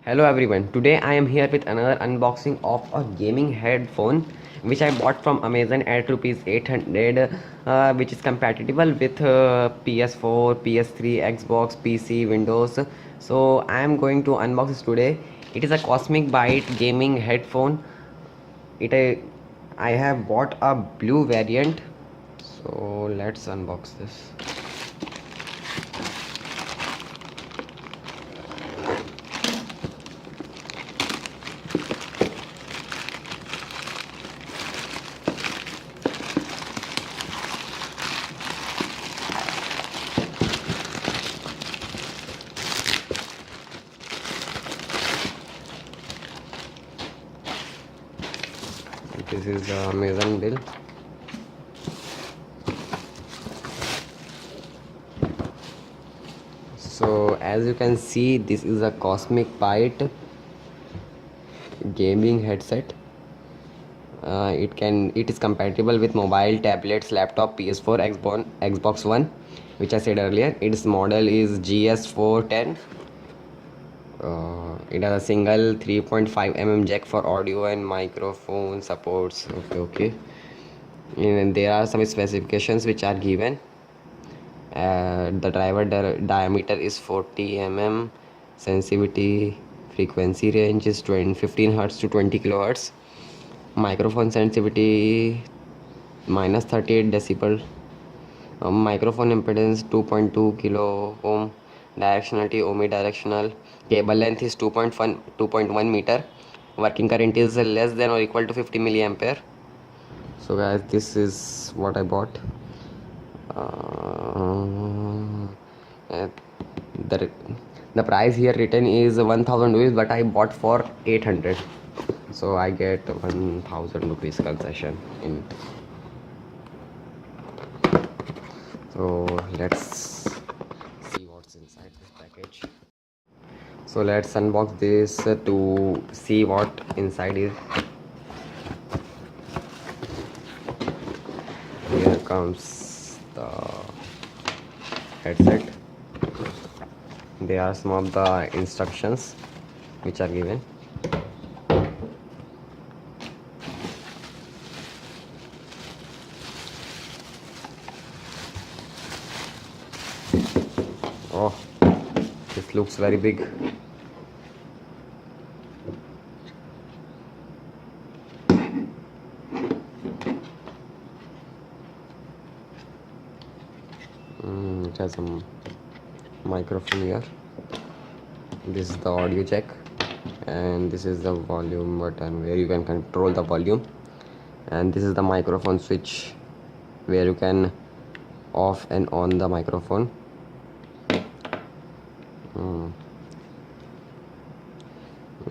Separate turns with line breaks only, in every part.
Hello everyone, today I am here with another unboxing of a gaming headphone which I bought from Amazon at rupees 800, which is compatible with PS4, PS3, Xbox, PC, Windows. So I am going to unbox this today. It is a Cosmic Byte gaming headphone. I have bought a blue variant. So let's unbox this. This is the Amazon bill. So as you can see, this is a Cosmic Byte gaming headset. It is compatible with mobile, tablets, laptop, PS4, Xbox One, which I said earlier. Its model is GS410. It has a single 3.5 mm jack for audio and microphone supports. Okay. And there are some specifications which are given. The driver diameter is 40 mm. Sensitivity frequency range is 15 Hz to 20 kHz. Microphone sensitivity -38 decibel. Microphone impedance 2.2 kilo ohm. Directionality omnidirectional. Cable length is 2.1 meter. Working current is less than or equal to 50 milliampere. So guys, this is what I bought. The price here written is 1000 rupees, but I bought for 800, so I get 1000 rupees concession in. So let's see what's inside this package. So let's unbox this to see what inside is. Here comes the headset. There are some of the instructions which are given. Oh, this looks very big. It has a microphone here. This is the audio jack, and this is the volume button where you can control the volume, and this is the microphone switch where you can off and on the microphone.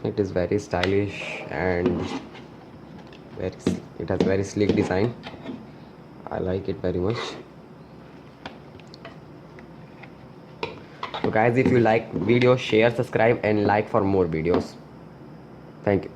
It is very stylish and it has very sleek design. I like it very much. So guys, if you like video, share, subscribe and like for more videos. Thank you.